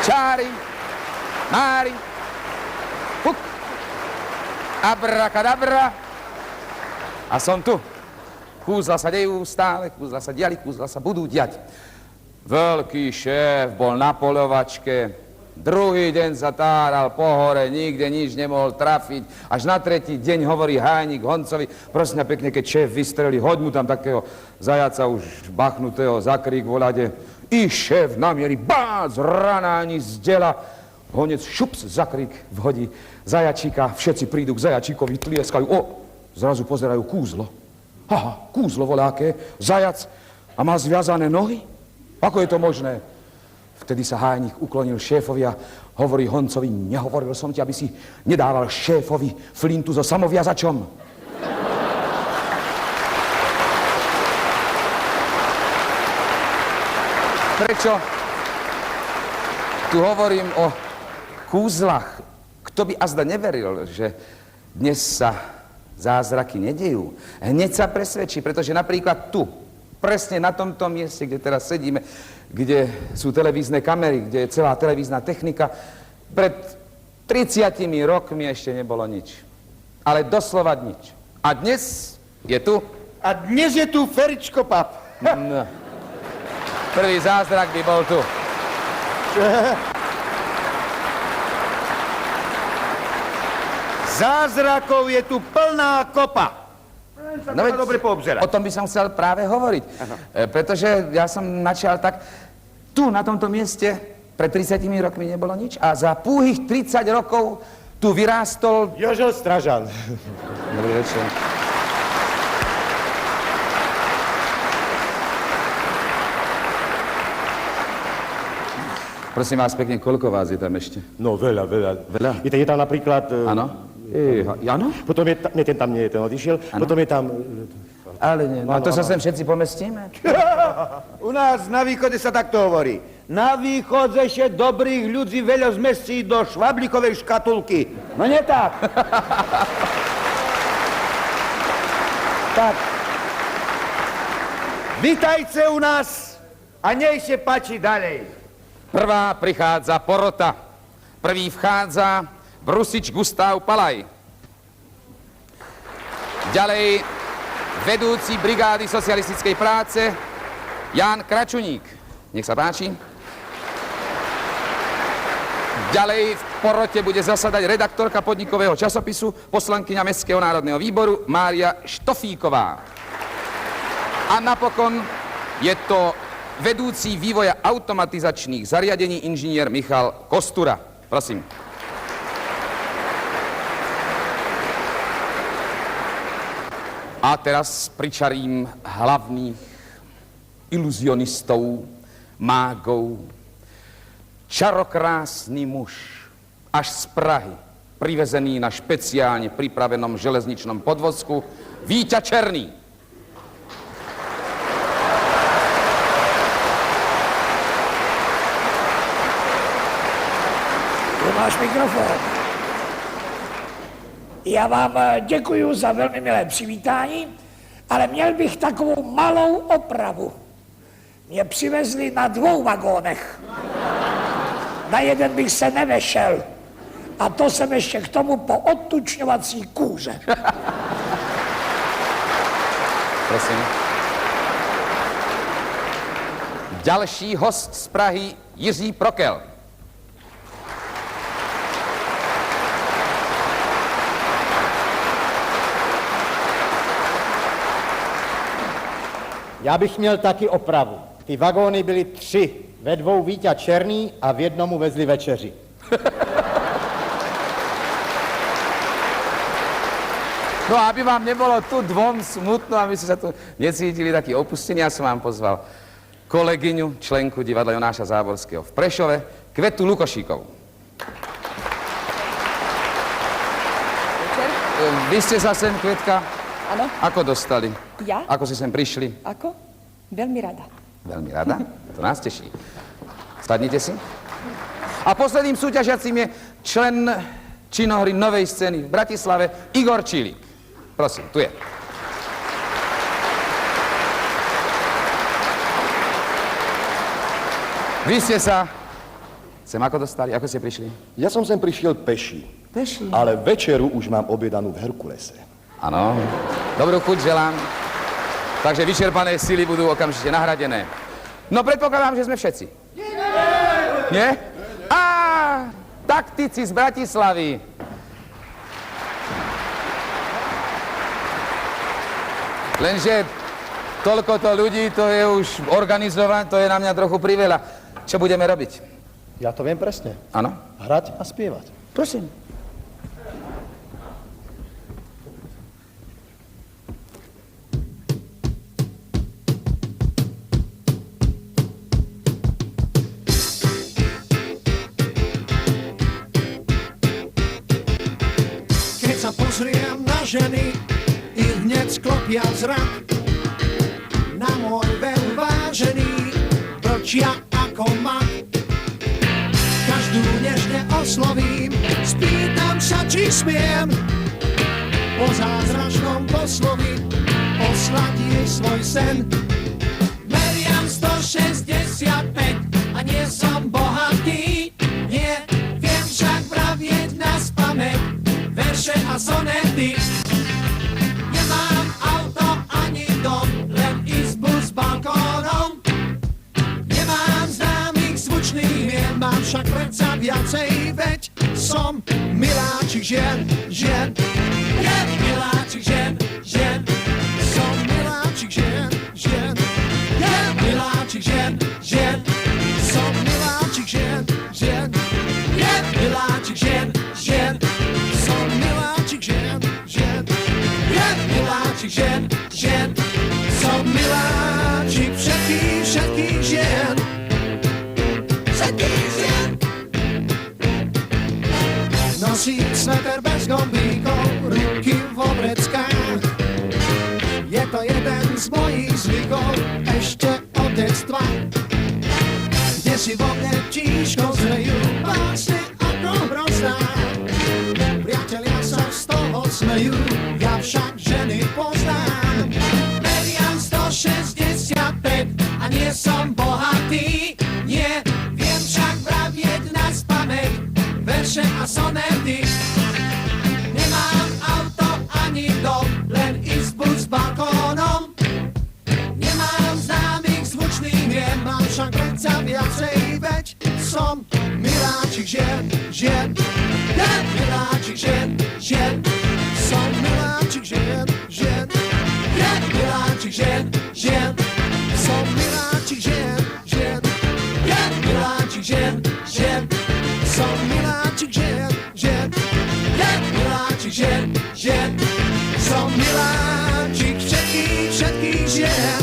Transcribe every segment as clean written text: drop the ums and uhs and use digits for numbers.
čári, mári, fuk, abrakadabra. A som tu. Kúzla sa dejú stále, kúzla sa diali, kúzla sa budú diať. Veľký šéf bol na poľovačke, druhý deň sa táral po hore, nikde nič nemohol trafiť. Až na tretí deň hovorí hájnik Honcovi, prosím pekne, keď šéf vystrelí, hoď mu tam takého zajaca už bachnutého za krík vo ľade. I šéf namierí, bác, rana ani z dela. Honec šups za krík vhodí zajačíka, všetci prídu k zajačíkovi, tlieskajú, zrazu pozerajú kúzlo. Aha, kúzlo voľaké, zajac a má zviazané nohy? Ako je to možné? Vtedy sa hájnik uklonil šéfovi a hovorí Honcovi, nehovoril som ti, aby si nedával šéfovi flintu so samoviazačom. Prečo tu hovorím o kúzlach? Kto by azda neveril, že dnes sa zázraky nedejú? Hneď sa presvedčí, pretože napríklad tu, presne na tomto mieste, kde teraz sedíme, kde sú televízne kamery, kde je celá televízna technika, pred 30 rokmi ešte nebolo nič. Ale doslova nič. A dnes je tu... A dnes je tu Feričko Pap. No. Prvý zázrak by bol tu. Zázrakov je tu plná kopa. No veď, dobre poobzerať. o tom by som chcel práve hovoriť. Pretože ja som načal tak, tu na tomto mieste pred 30 rokmi nebolo nič a za púhých 30 rokov tu vyrástol... Jožo Stražan. Dobrý večer. Prosím vás pekne, koľko vás je tam ešte? No veľa. Veľa? Je tam napríklad... Áno? Áno? Potom je tam... Nie, ten tam nie je, ten odišiel. Ano? Potom je tam... Ale nie, no to sa sem všetci pomestíme? U nás na východe sa takto hovorí. Na východe ešte dobrých ľudí veľa zmestí do švablíkovej škatulky. No nie tak. Tak. Vítajte u nás a nech sa páči ďalej. Prvá prichádza porota. Prvý vchádza Brusič Gustav Palaj. Ďalej vedúci brigády socialistickej práce Ján Kračuník. Nech sa páči. Ďalej v porote bude zasadať redaktorka podnikového časopisu, poslankyňa Mestského národného výboru Mária Štofíková. A napokon je to vedúci vývoja automatizačných zariadení inžinier Michal Kostura. Prosím. A teraz pričarím hlavných iluzionistov, mágov. Čarokrásny muž, až z Prahy, privezený na špeciálne pripravenom železničnom podvozku, Víťa Černý. Tu máš mikrofon. Já vám děkuji za velmi milé přivítání, ale měl bych takovou malou opravu. Mě přivezli na 2 vagónech. Na jeden bych se nevešel. A to jsem ještě k tomu po odtučňovací kůře. Prosím. Ďalší host z Prahy, Jiří Prokel. Já bych měl taky opravu. Ty vagóny byly 3. Ve 2 Víťa Černý a v jednomu vezli večeři. No a aby vám nebolo tu dvom smutno, aby ste sa tu necítili taký opustení, ja som vám pozval kolegyňu, členku divadla Jonáša Záborského v Prešove, Kvetu Lukošíkovú. Vy ste sa sem, Kvetka, Áno. ako dostali? Ja? Ako si sem prišli? Ako? Veľmi rada. Veľmi rada, to nás teší. Sadnite si. A posledným súťažiacím je člen činohry Novej scény v Bratislave, Igor Čílik. Prosím, tu je. Vy ste sa Sem ako dostali? Ako ste prišli? Ja som sem prišiel peší. Peši. Ale večeru už mám objedanú v Herkulese. Áno. Dobrú chuť želám. Takže vyčerpané sily budú okamžite nahradené. No predpokladám, že sme všetci. Nie? Á, taktici z Bratislavy. Lenže toľkoto ľudí, to je už organizované, to je na mňa trochu priveľa. Čo budeme robiť? Ja to viem presne. Áno? Hrať a spievať. Prosím. Keď sa pozriem na ženy, ich hneď sklopia zrak. Na môj veľ vážený vlčia ako mak. Každú nežne oslovím, spýtam sa, či smiem po zázračnom poslovi poslať jej svoj sen. Meriam 165 a nie som bohatý, nie, viem však pravieť naspamäť verše a sonety. Nemám auto ani dom, len izbu s balkónom. Nemám známych zvučných mien, mám však predsa viacej, veď som miláčik žien, žien. Je miláčik žien, žien. Som miláčik žien, žien. Je miláčik žien, žien. Som miláčik žien, žien. Je miláčik žien, žien. Som miláčik žien, žien. Je miláčik žien, žien. Som miláčik všetkých, všetkých žien. Všetkých žien. Nosím sveter bez gombíkov, ruky v obreckách. Je to jeden z mojich zvykov, ešte od detstva. Kde si vo mne tížko zrejú básne ako hrozná. Priatelia sa z toho smejú, ja však ženy poznám. Meriam 165 a nie som bohatý, nie, viem však pravieť naspamäť verše a sonety. Nemám auto ani dom, len izbu s balkónom. Nemám známych zvučných mien, mám však predsa viacej, veď som miláčik žien, žien. Ja miláčik žien, žien. Som miláčik žien, žien. Ja miláčik žien, žien. Som miláčik žien, žien. Ja miláčik žien, žien. Som miláčik žien, žien. Ja miláčik žien, žien. Som miláčik všetkých, všetkých žien.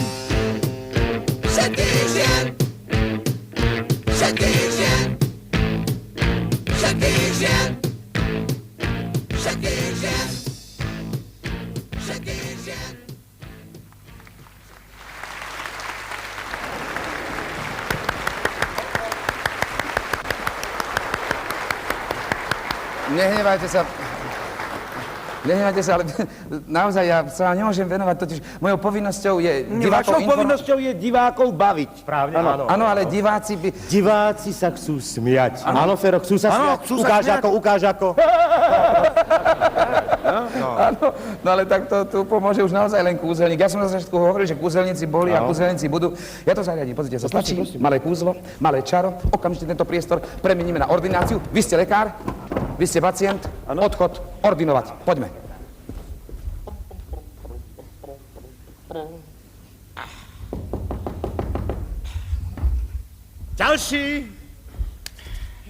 Všetkých žien. Všetkých žien. Všetkých žien. Všetkých žien. Všetkých žien. Nehnevajte sa. Nehnevajte sa, ale naozaj ja sa vám nemôžem venovať, totiž mojou povinnosťou je Vašou povinnosťou je divákov baviť. Správne, áno. Áno, ale diváci by... Diváci sa chcú smiať. Áno, Fero, chcú sa Áno, smiať. chcú sa Ukáž smiať. ako, ukáž ako. Áno, no ale tak to tu pomôže už naozaj len kúzelník. Ja som na začiatku hovoril, že kúzelníci boli a kúzelníci budú. Ja to zariadím, pozrite sa, stačí malé kúzlo, malé čaro, okamžite tento priestor premeníme na ordináciu. Vy ste lekár, vy ste pacient, odchod, ordinovať. Poďme. Ďalší.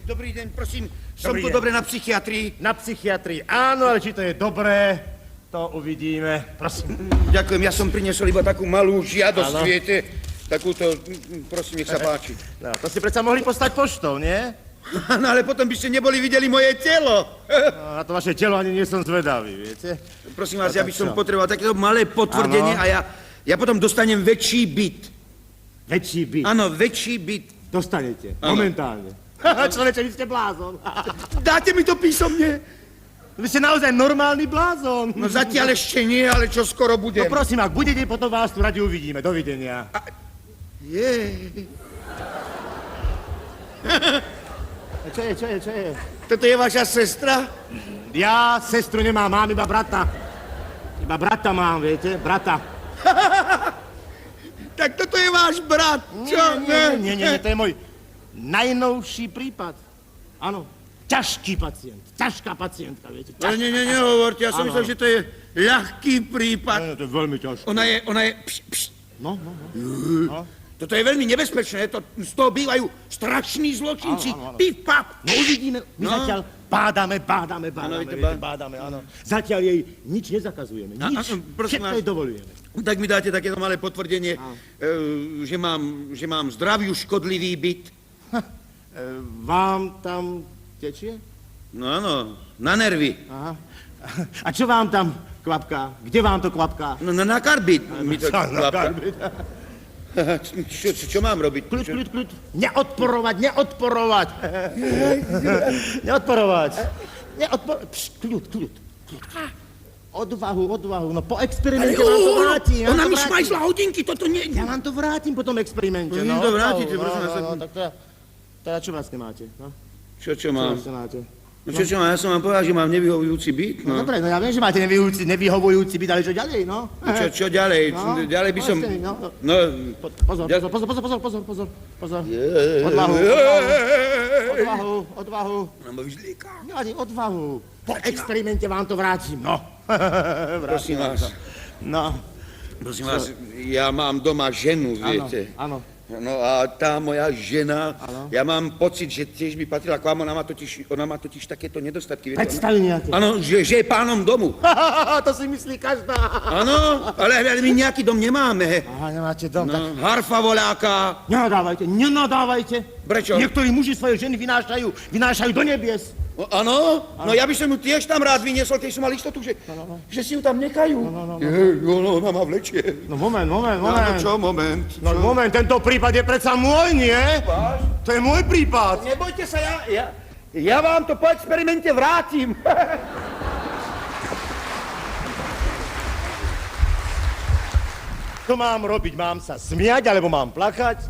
Dobrý deň, prosím, som Dobrý tu deň. dobre na psychiatrii. Na psychiatrii. Áno, ale či to je dobré, to uvidíme. Prosím. Ďakujem, ja som priniesol iba takú malú žiadosť, Áno. viete. Takúto, prosím, nech sa páči. No, to ste predsa mohli poslať poštou, nie? Áno, ale potom by ste neboli videli moje telo. No, na to vaše telo ani nie som zvedavý, viete? Prosím vás, No, ja tak by som čo? potreboval takéto malé potvrdenie Áno. a ja potom dostanem väčší byt. Väčší byt. Áno, väčší byt. Dostanete. Áno. Momentálne. Človeče, vy ste blázon. Dáte mi to písomne? Vy ste naozaj normálny blázon. No zatiaľ ešte nie, ale čo skoro budem. No prosím, ak budete, potom vás tu radi uvidíme. Dovidenia. Je. Čo je? Toto je vaša sestra? Ja sestru nemám, mám iba brata. Iba brata mám, viete, brata. Tak toto je váš brat, čo? Nie, to je môj najnovší prípad. Áno, ťažký pacient, ťažká pacientka, viete. Ale nehovorte, ja som myslel, že to je ľahký prípad. To je veľmi ťažké. Ona je... No. Toto je veľmi nebezpečné, z toho bývajú strašní zločinci. Áno. Pif, pap. No uvidíme, my zatiaľ bádame, viete, áno. Zatiaľ jej nič nezakazujeme, nič, prosím všetko vás. jej dovolujeme. Tak mi dáte takéto malé potvrdenie, že mám zdraviu škodlivý byt. Vám tam tečie? No áno, na nervy. Aha. A čo vám tam kvapká? Kde vám to kvapká? No, na karbit mi to Na klapka. karbit. Čo mám robiť? Kľud. Neodporovať. Kľud. Odvahu. No po experimente vám to vrátim. Ona mi šmajsla hodinky, toto nie... Ja vám to vrátim po tom experimente. No, to vrátite, prosím vás. Tak teda čo vlastne máte? No? Čo mám? Čo máte? No čo mám? Ja som vám povedal, že mám nevyhovujúci byt, No no. dobre, no ja viem, že máte nevyhovujúci byt, ale čo ďalej, no? Čo ďalej? No, Ďalej by som... vlastne, no. No... Pozor. Odvahu. Nevadí, odvahu. Po experimente vám to vrátim, no. Prosím vás. No. Prosím vás, ja mám doma ženu, viete. Áno. No a tá moja žena, ja mám pocit, že tiež by patrila k vám, ona má totiž takéto nedostatky. Viete, Predstavy nejaké. áno, že je pánom domu. To si myslí každá. Áno, ale my nejaký dom nemáme. Aha, nemáte dom, tak... No, harfa voláka. Nenadávajte. Prečo? Niektorí muži svoje ženy vynášajú do nebies. No, áno, no ja by som ju tiež tam rád vyniesol, keď som mal istotu, že si ju tam nechajú. No, ona ma vlečie. No moment. No čo, moment? No moment, tento prípad je predsa môj, nie? To je môj prípad. Nebojte sa, ja vám to po experimente vrátim. Čo mám robiť? Mám sa smiať, alebo mám plakať?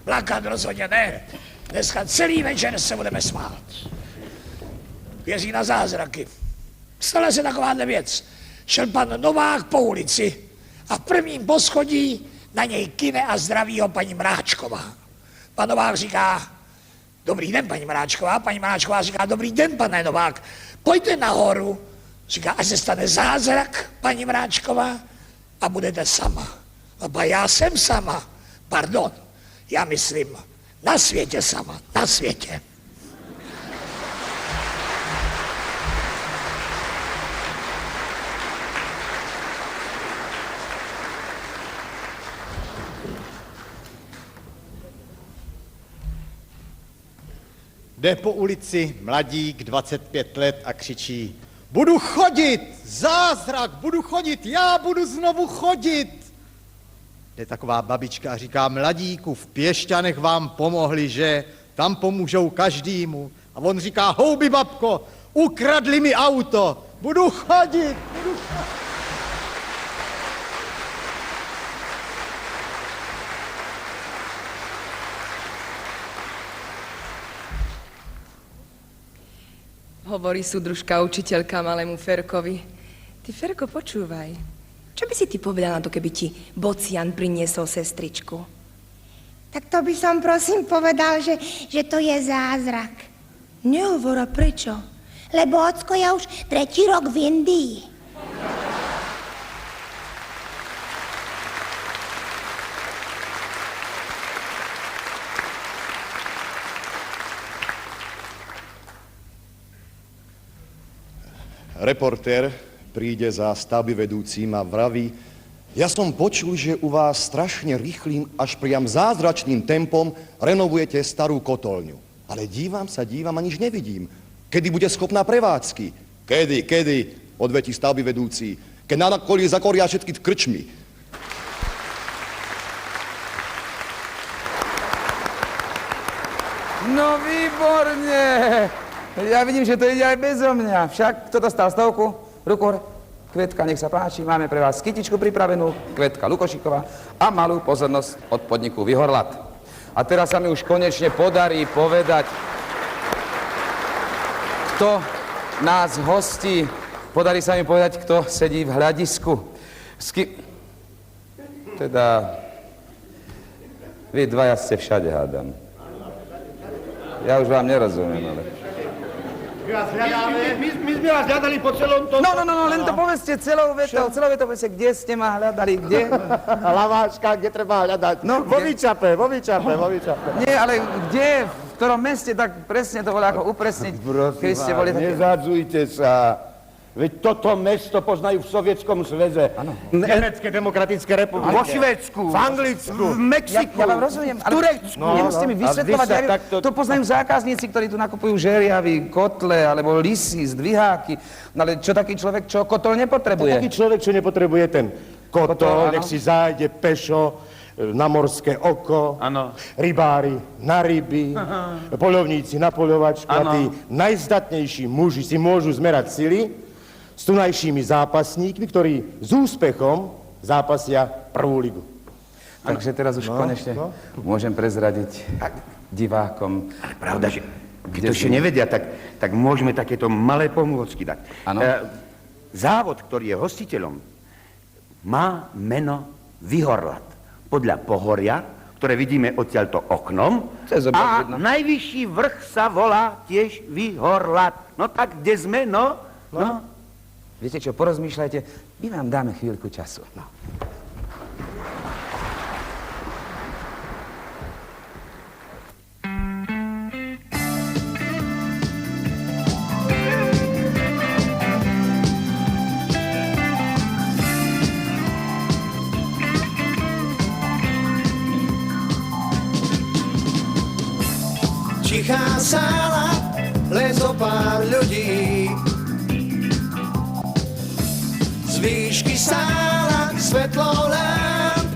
Plakať rozhodně ne. Dneska celý večer se budeme smát. Věří na zázraky. Stala se takováhle věc. Šel pan Novák po ulici a v prvním poschodí na něj kyne a zdraví ho paní Mráčková. Pan Novák říká, dobrý den, paní Mráčková. Paní Mráčková říká, dobrý den, pane Novák. Pojďte nahoru. Říká, až se stane zázrak, paní Mráčková, a budete sama. A já jsem sama. Pardon, já myslím, na světě sama, na světě. Jde po ulici mladík, 25 let a křičí: Budu chodit, zázrak, budu chodit, já budu znovu chodit. Jde taková babička a říká: mladíku, v Pěšťanech vám pomohli, že? Tam pomůžou každému. A on říká: houby, babko, ukradli mi auto, budu chodit. Hovorí súdružka učiteľka malému Ferkovi. Ty, Ferko, počúvaj. Čo by si ty povedal na to, keby ti Bocian priniesol sestričku? Tak to by som prosím povedal, že to je zázrak. Nehovor, a prečo? Lebo ocko je už 3. rok v Indii. Reportér príde za stavby vedúcim a vraví: ja som počul, že u vás strašne rýchlým, až priam zázračným tempom renovujete starú kotolňu. Ale dívam a nič nevidím. Kedy bude schopná prevádzky? Kedy, odvetí stavby vedúci. Keď na kolí zakoria všetky krčmy. No výborne! Ja vidím, že to ide aj bezo mňa. Však, kto dostal stovku? Ruku hore. Kvetka, nech sa páči, máme pre vás kytičku pripravenú, Kvetka Lukošiková a malú pozornosť od podniku Vyhorlat. A teraz sa mi už konečne podarí povedať, kto nás hostí. Podarí sa mi povedať, kto sedí v hľadisku. Teda... Vy dvaja ste všade, hádam. Ja už vám nerozumiem, ale... My sme vás hľadali po celom tom... No, len to povedzte celou vetou povedzte, kde ste ma hľadali, kde? Laváčka, kde treba hľadať? No, vo kde? Výčape. Nie, ale kde, v ktorom meste, tak presne to bolo ako upresniť, keď ste boli také... Nezadzujte sa. Veď toto mesto poznajú v Sovietskom zväze. V Nemecké demokratické republike. Vo Švédsku. V Anglicku. V Mexiku. Ja vám rozumiem, ale Turecku. nemusíte mi vysvetľovať, A vy sa to poznajú zákazníci, ktorí tu nakupujú žeriavy, kotle, alebo lisy, zdviháky. No ale čo taký človek, čo kotol nepotrebuje? Taký človek, čo nepotrebuje ten Kotol, kotol, áno. nech si zájde pešo na morské oko, Áno. rybári na ryby, poľovníci na poľovačku a tí najzdatnejší muži si môžu zmerať sily s tunajšími zápasníkmi, ktorí s úspechom zápasia prvú ligu. Takže teraz už konečne môžem prezradiť divákom. Pravda, že keď to ešte nevedia, tak môžeme takéto malé pomôcky dať. Áno. Závod, ktorý je hostiteľom, má meno Vyhorlat. Podľa pohoria, ktoré vidíme odtiaľto oknom. To je zobrať A vidno. najvyšší vrch sa volá tiež Vyhorlat. No tak kde sme, no? Viete čo, porozmýšľajte, my vám dáme chvíľku času. No. Tichá sála, len zo pár ľudí. Z výšky sála svetlo lamp.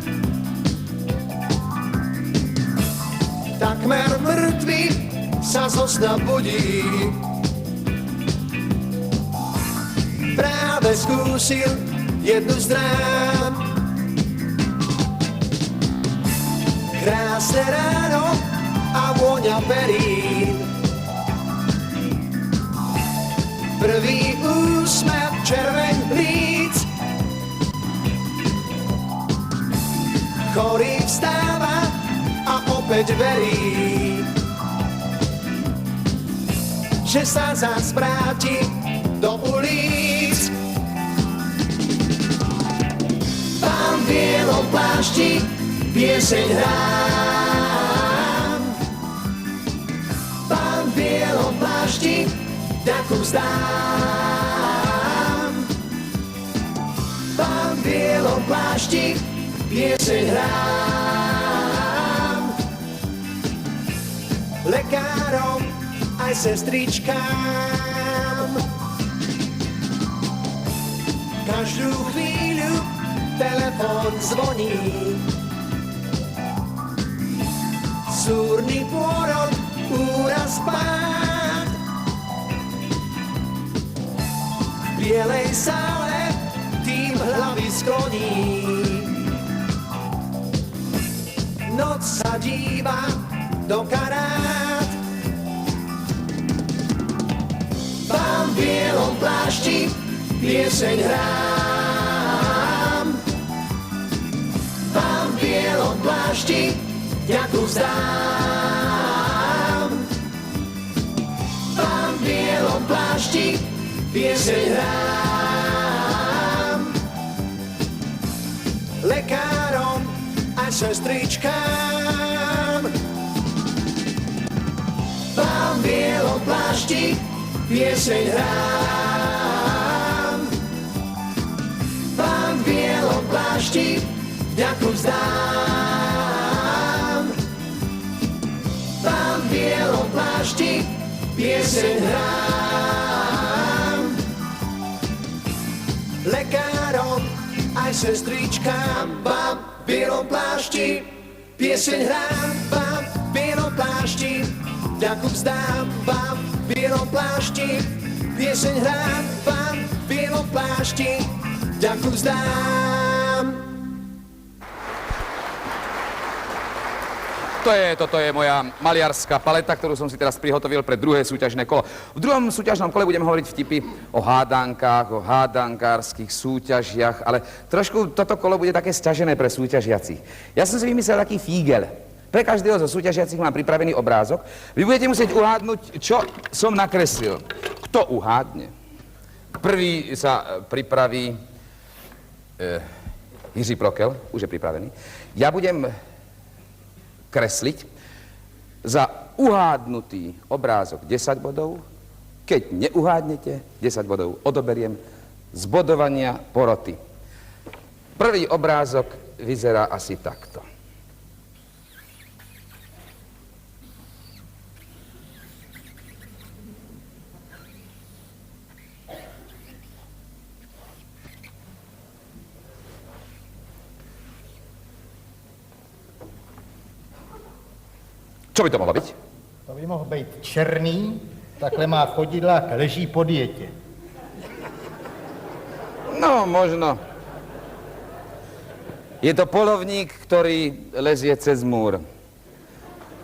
Takmer mŕtvy sa zo sna budí. Práve skúsil jednu z drám. Krásne ráno a vôňa perín. Prvý úsmev červeň líc. Chorý vstáva a opäť verí, že sa zás vráti do ulic. Pán v bielom plášti pieseň hrá. Pán v bielom plášti ďaku vzdám. Pán v bielom plášti pieseň hrám. Lekárom aj sestričkám. Každú chvíľu telefón zvoní. Súrny pôrod, úraz, pád. V bielej sále tým hlavy skloní. Noc sa díva do karát. Pán v bielom plášti pieseň hrám. Pán v bielom plášti ďaku vzdám. Pán v bielom plášti pieseň hrám. Lekárom aj sestričkám. Pán v bielom plášti pieseň hrám. Pán v bielom plášti ďaku vzdám. Pán v bielom plášti pieseň hrám. Lekárom aj sestričkám. Pán v bielom plášti pieseň hrám. Pán v bielom plášti ďaku vzdám. Pán v bielom plášti pieseň hrám. Pán v bielom plášti ďaku vzdám. To Toto je moja maliarská paleta, ktorú som si teraz prihotovil pre druhé súťažné kolo. V druhom súťažnom kole budem hovoriť vtipy o hádankách, o hádankárskych súťažiach, ale trošku toto kolo bude také sťažené pre súťažiacich. Ja som si vymyslel taký fígel. Pre každého zo súťažiacich mám pripravený obrázok. Vy budete musieť uhádnuť, čo som nakreslil. Kto uhádne? Prvý sa pripraví Jiří Prokel, už je pripravený. Ja budem kresliť za uhádnutý obrázok 10 bodov. Keď neuhádnete, 10 bodov odoberiem z bodovania poroty. Prvý obrázok vyzerá asi takto. Čo by to mohlo byť? To by mohl být černý, takhle má chodidla, leží po dietě. No, možno. Je to polovník, ktorý lezie cez múr.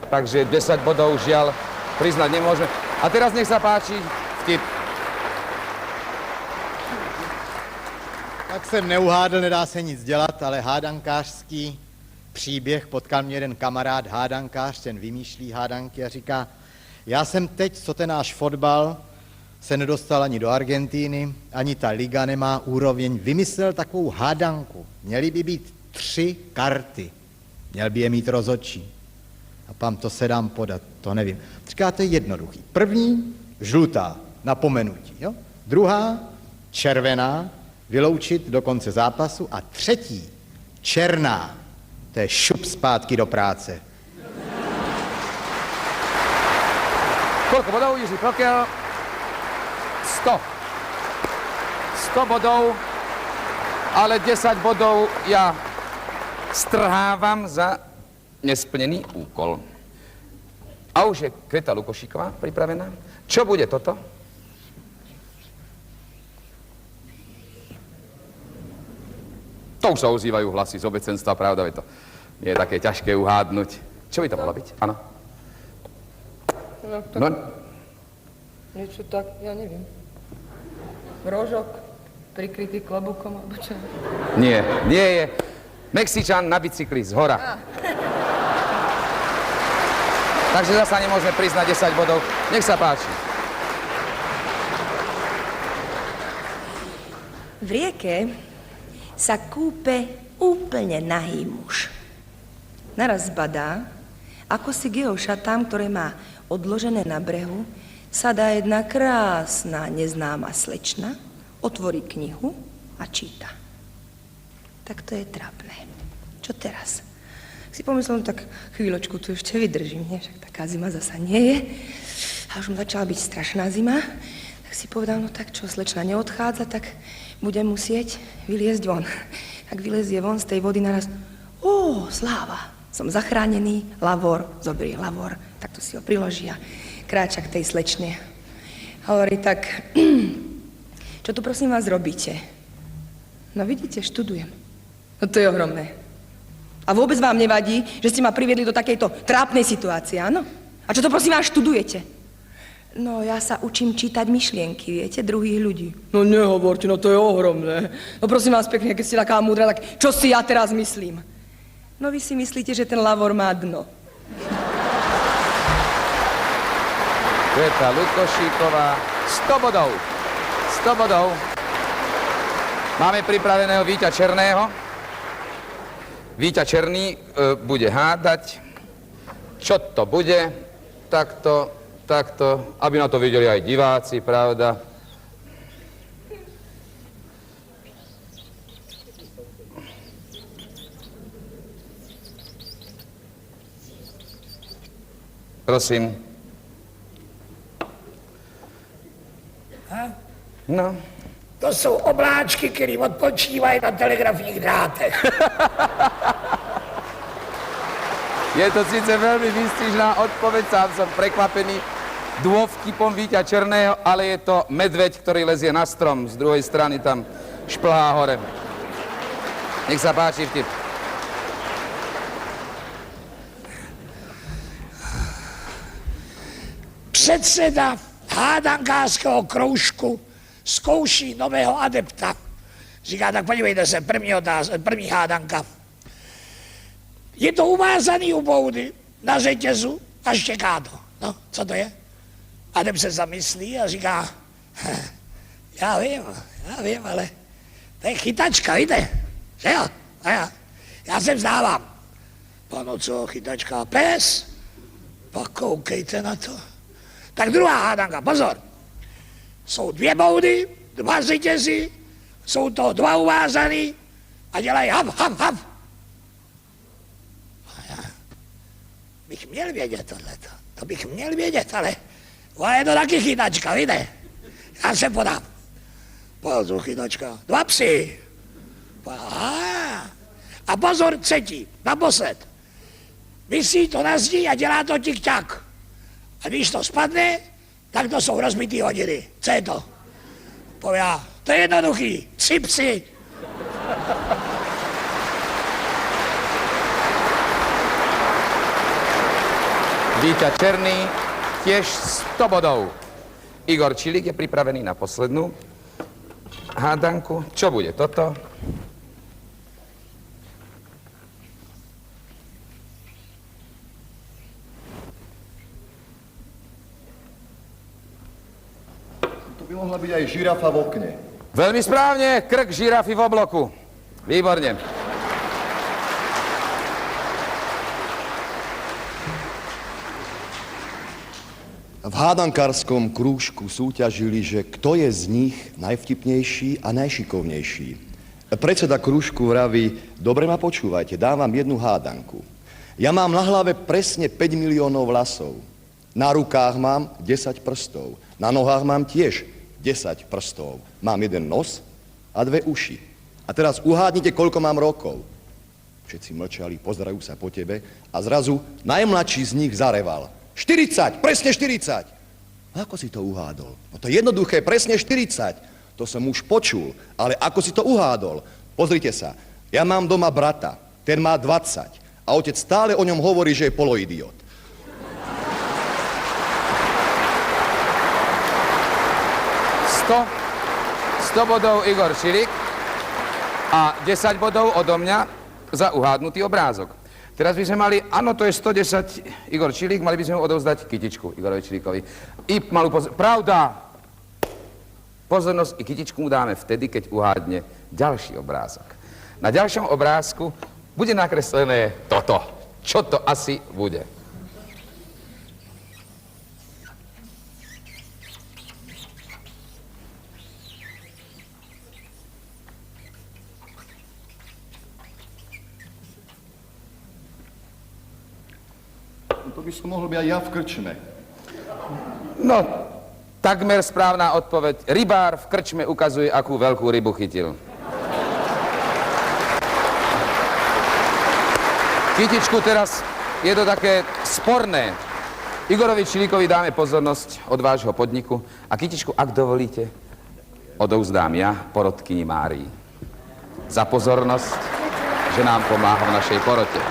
Takže 10 bodov žiaľ priznať nemôžeme. A teraz nech sa páči vtip. Tak jsem neuhádl, nedá se nic dělat, ale hádankářský příběh, potkal mě jeden kamarád hádankář, ten vymýšlí hádanky a říká, já jsem teď, co ten náš fotbal, se nedostal ani do Argentíny, ani ta liga nemá úroveň, vymyslel takovou hádanku. Měly by být 3 karty. Měl by je mít rozhodčí. A pam, to se dám podat, to nevím. Říká, to je jednoduchý. První, žlutá, napomenutí. Jo? Druhá, červená, vyloučit do konce zápasu. A třetí, černá, to je šup zpátky do práce. Koľko bodov, Jiří Prokel? 100. 100 bodov, ale 10 bodov ja strhávam za nesplnený úkol. A už je Kveta Lukošíková pripravená. Čo bude toto? To už sa ozývajú hlasy z obecenstva, pravda, je to nie je také ťažké uhádnuť. Čo by to mohlo byť? Áno. No, tak... No, Niečo tak, ja neviem. Rožok, prikrytý klobúkom, alebo čo? nie je. Mexičan na bicykli z hora. Takže zasa nemôžeme priznať 10 bodov. Nech sa páči. V rieke sa kúpe úplne nahý muž. Naraz zbadá, ako si k jeho šatám, ktoré má odložené na brehu, sadá jedna krásna, neznáma slečna, otvorí knihu a číta. Tak to je trápne. Čo teraz? Si pomyslel, tak chvíľočku tu ešte vydržím, nie? Však taká zima zasa nie je. A už mu začala byť strašná zima, tak si povedal, no tak čo, slečna neodchádza, tak budem musieť vyliezť von. Tak vylezie von z tej vody naraz, sláva, som zachránený, lavor, zoberie lavor, tak to si ho priloží a kráča k tej slečne. Hovorí tak, čo tu prosím vás robíte? No vidíte, študujem. No to je ohromné. A vôbec vám nevadí, že ste ma priviedli do takejto trápnej situácie, áno? A čo to prosím vás študujete? No ja sa učím čítať myšlienky, viete, druhých ľudí. No nehovorte, no to je ohromné. No prosím vás pekne, keď ste taká múdra, tak čo si ja teraz myslím? No vy si myslíte, že ten lavor má dno. Kveta Lukošíková, 100 bodov. 100 bodov. Máme pripraveného Víťa Černého. Víťa Černý bude hádať. Čo to bude? Takto, aby na to videli aj diváci, pravda? Prosím. No. To jsou obláčky, které odpočívají na telegrafních drátech. Je to síce veľmi výstižná odpoveď, sám som prekvapený dôvtipom Víťa Černého, ale je to medveď, ktorý lezie na strom, z druhej strany tam šplhá hore. Nech sa páči vtip. předseda hádankářského kroužku zkouší nového adepta. Říká, tak podívejte se, první hádanka. Je to uvázaný u boudy na řetězu a štěká to. No, co to je? Adept se zamyslí a říká, já vím, ale to je chytačka, víte? Že jo? A já se vzdávám. Pano, co, chytačka, pes? Pak koukejte na to. Tak druhá hádanka, pozor. Jsou 2 boudy, 2 řetězy, jsou to 2 uvázaný a dělají hap. Bych měl vědět tohleto. To bych měl vědět, ale je to taky chytačka, víte? Já se podám. Pozor, chytačka. 2 psy. A pozor, třetí, naposled. Visí to na zdi a dělá to tik-tak. A když to spadne, tak to jsou rozbitý hodiny. Co je to? Povědá, to je jednoduchý. 3 psy. Víťa Černý, tiež 100 bodov. Igor Čilík je pripravený na poslednú hádanku. Čo bude toto? To by mohla byť aj žirafa v okne. Veľmi správne, krk žirafy v obloku. Výborne. V hádankárskom krúžku súťažili, že kto je z nich najvtipnejší a najšikovnejší. Predseda krúžku vraví, dobre ma počúvajte, dám vám jednu hádanku. Ja mám na hlave presne 5 miliónov vlasov. Na rukách mám 10 prstov. Na nohách mám tiež 10 prstov. Mám 1 nos a 2 uši. A teraz uhádnite, koľko mám rokov. Všetci mlčali, pozerajú sa po tebe a zrazu najmladší z nich zareval. 40, presne 40. Ako si to uhádol? No to je jednoduché, presne 40. To som už počul, ale ako si to uhádol? Pozrite sa, ja mám doma brata, ten má 20 a otec stále o ňom hovorí, že je poloidiot. 100 bodov Igor Čilík a 10 bodov odo mňa za uhádnutý obrázok. Teraz by sme mali, áno, to je 110 Igor Čilík, mali by sme mu odovzdať kytičku Igorovi Čilíkovi. I malú pravda! Pozornosť i kytičku mu dáme vtedy, keď uhádne ďalší obrázok. Na ďalšom obrázku bude nakreslené toto. Čo to asi bude? To by som mohol byť aj ja v krčme. No, takmer správna odpoveď. Rybár v krčme ukazuje, akú veľkú rybu chytil. Kytičku teraz je to také sporné. Igorovi Čilíkovi dáme pozornosť od vášho podniku a kytičku, ak dovolíte, odovzdám ja porodkyni Márii. Za pozornosť, že nám pomáha v našej porote.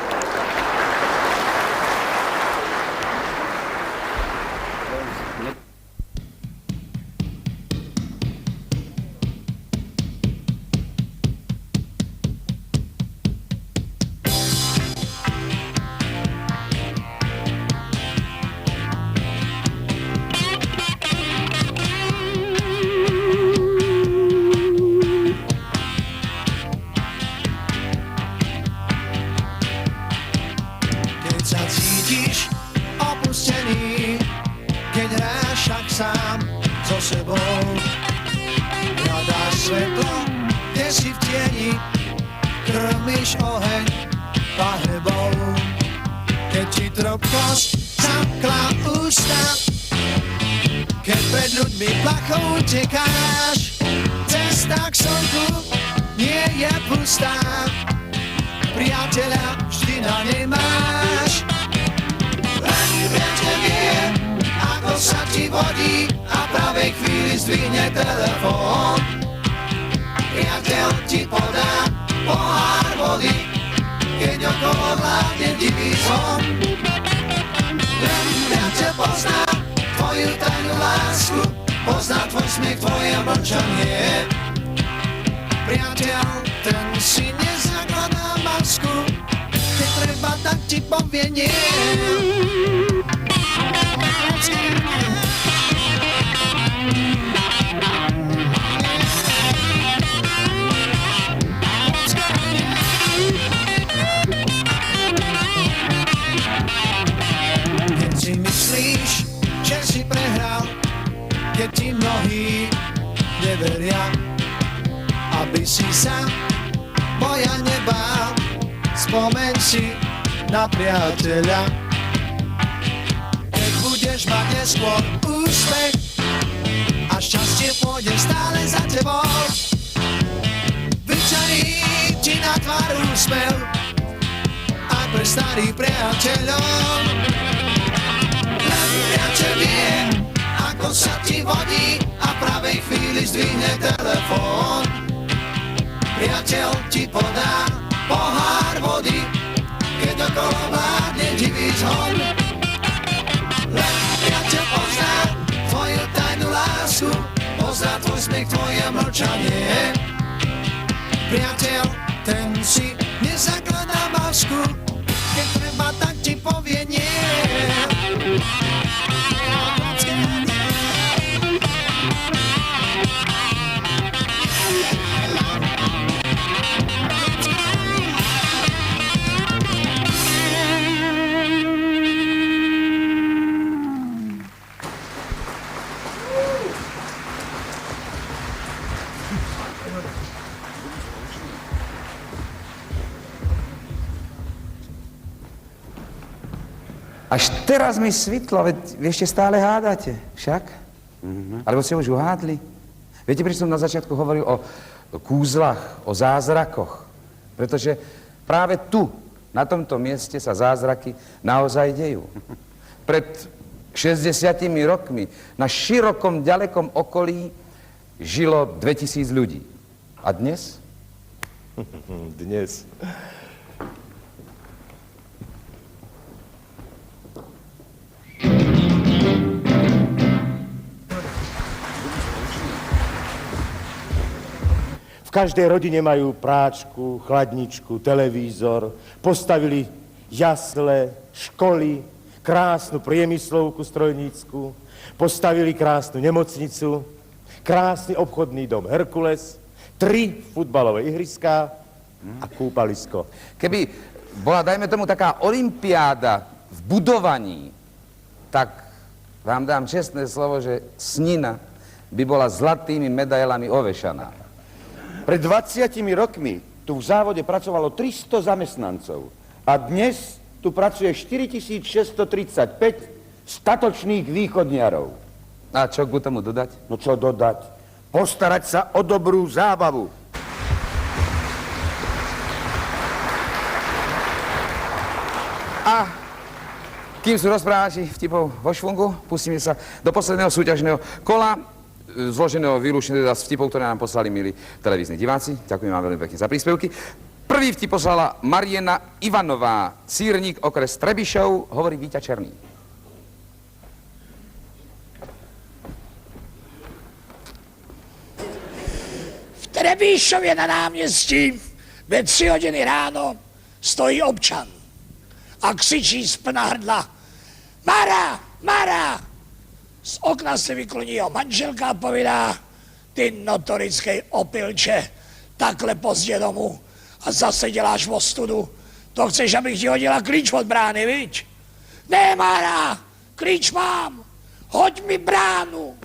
tvoju tajnú lásku, pozná tvoj smiech, tvoje mlčanie. Priateľ, ten si nezakladá masku, keď treba, tak ti povie nie. Keď si myslíš, že si prehral, keď ti mnohí neveria, aby si sa boja nebál, spomeň si na priateľa. Keď budeš mať neskôr úspech a šťastie pôjde stále za tebou, vyčarí ti na tvár úsmev aj pre starých priateľov. Len priateľ vie, ako sa ti vodí a v pravej chvíli zdvihne telefón. Priateľ ti podá pohár vody, keď okolo vládne divý zhon. Len priateľ pozná tvoju tajnú lásku, pozná tvoj smiech, tvoje mlčanie. Priateľ, ten si nezakladá masku, keď treba, tak ti povie nie. Až teraz mi svitlo, veď vy ešte stále hádate, však? Alebo ste už uhádli? Viete, prečo som na začiatku hovoril o kúzlach, o zázrakoch? Pretože práve tu, na tomto mieste sa zázraky naozaj dejú. Pred 60 rokmi na širokom, ďalekom okolí žilo 2000 ľudí. A dnes? Dnes. V každej rodine majú práčku, chladničku, televízor, postavili jasle, školy, krásnu priemyslovku strojnícku, postavili krásnu nemocnicu, krásny obchodný dom Herkules, 3 futbalové ihriská a kúpalisko. Keby bola, dajme tomu, taká olympiáda v budovaní, tak vám dám čestné slovo, že snina by bola zlatými medailami ovešaná. Pred 20 rokmi tu v závode pracovalo 300 zamestnancov a dnes tu pracuje 4635 statočných východniarov. A čo k tomu dodať? No čo dodať? Postarať sa o dobrú zábavu. A kým sú rozprávači vtipov vo švungu, pustíme sa do posledného súťažného kola, zloženého výlučne teda z vtipov, ktoré nám poslali milí televízni diváci. Ďakujem vám veľmi pekne za príspevky. Prvý vtip poslala Mariena Ivanová, Sýrnik, okres Trebišov, hovorí Víťa Černý. V Trebišově na náměstí ve 3 hodiny ráno stojí občan a křičí z plná hrdla: Mara, Mara! Z okna se vykloní jeho manželka a povídá: ty notorický opilče, takhle pozdě domů a zase děláš ostudu. To chceš, abych ti hodila klíč od brány, viď? Ne, Mara, klíč mám, hoď mi bránu.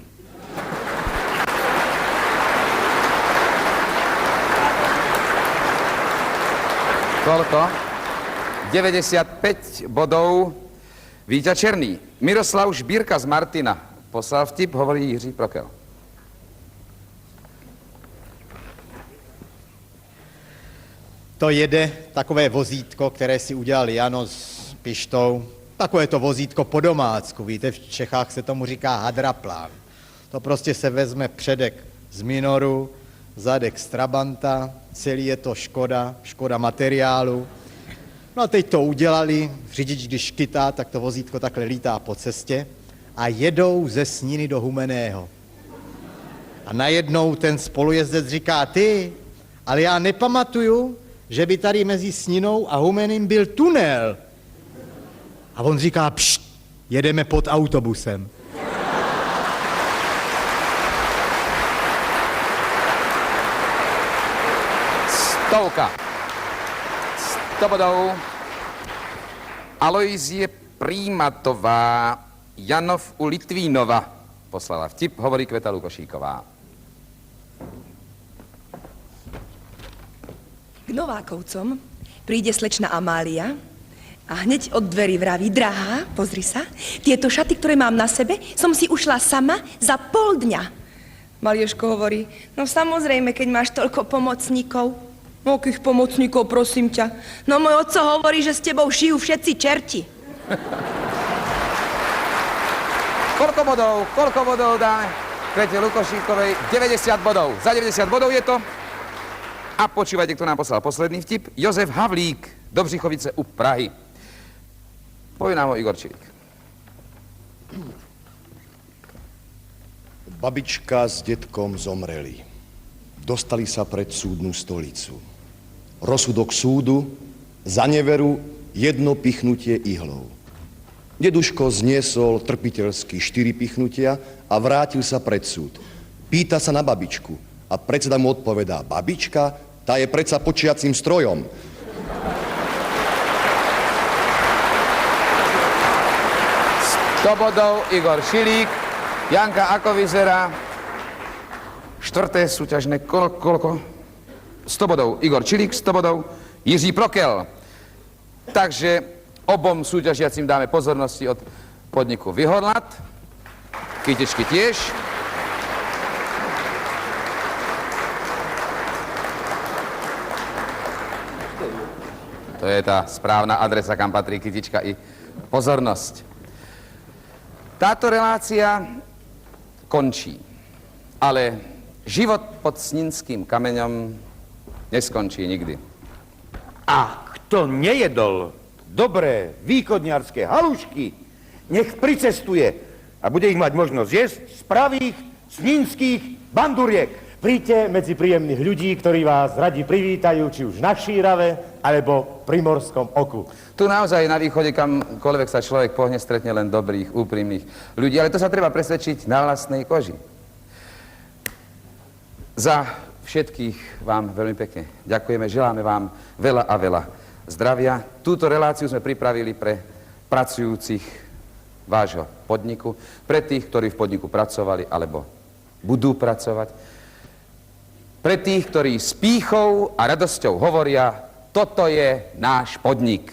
Koľko? 95 bodov Víťa Černý. Miroslav Šbírka z Martina poslal vtip, hovorí Jiří Prokel. To jede takové vozítko, které si udělal Jano s Pištou. Takové to vozítko po domácku, víte, v Čechách se tomu říká hadraplán. To prostě se vezme předek z Minoru, zadek z Trabanta, celý je to škoda materiálu. No a teď to udělali, řidič když kytá, tak to vozítko takhle lítá po cestě a jedou ze Sniny do Humenného. A najednou ten spolujezdec říká, ty, ale já nepamatuju, že by tady mezi Sninou a Humeným byl tunel. A on říká, pšt, jedeme pod autobusem. Stovka. 100 bodov. Alojzie Prímatová, Janov u Litvínova poslala vtip, hovorí Kveta Lukošíková. K Novákovcom príde slečna Amália a hneď od dverí vraví, drahá, pozri sa, tieto šaty, ktoré mám na sebe, som si ušla sama za pol dňa. Malioško hovorí, no samozrejme, keď máš toľko pomocníkov. No, akých pomocníkov, prosím ťa? No, môj otco hovorí, že s tebou šijú všetci čerti. Koľko bodov dáme Kvete Lukošíkovej? 90 bodov. Za 90 bodov je to. A počúvajte, kto nám poslal posledný vtip. Jozef Havlík, Dobřichovice u Prahy. Povie nám o Igor Čilík. Babička s detkom zomreli. Dostali sa pred súdnu stolicu. Rozsudok súdu, za neveru jedno pichnutie ihlou. Deduško zniesol trpiteľsky 4 pichnutia a vrátil sa pred súd. Pýta sa na babičku a predseda mu odpovedá, babička, tá je predsa počiacím strojom. To bodov Igor Šilík. Janka, ako vyzerá? Štvrté súťažné kolo, koľko? 100 bodov Igor Čilík, 100 bodov Jiří Prokel. Takže obom súťažiacim dáme pozornosti od podniku Vyhorlat. Kytičky tiež. To je tá správna adresa, kam patrí kytička i pozornosť. Táto relácia končí, ale život pod Snínským kameňom neskončí nikdy. A kto nejedol dobré východniarské halušky, nech pricestuje a bude ich mať možnosť jesť z pravých snínskych banduriek. Príďte medzi príjemných ľudí, ktorí vás radi privítajú, či už na Šírave, alebo pri Morskom oku. Tu naozaj na východe, kamkoľvek sa človek pohne, stretne len dobrých, úprimných ľudí, ale to sa treba presvedčiť na vlastnej koži. Za všetkých vám veľmi pekne ďakujeme, želáme vám veľa a veľa zdravia. Túto reláciu sme pripravili pre pracujúcich vášho podniku, pre tých, ktorí v podniku pracovali alebo budú pracovať, pre tých, ktorí s pýchou a radosťou hovoria, toto je náš podnik.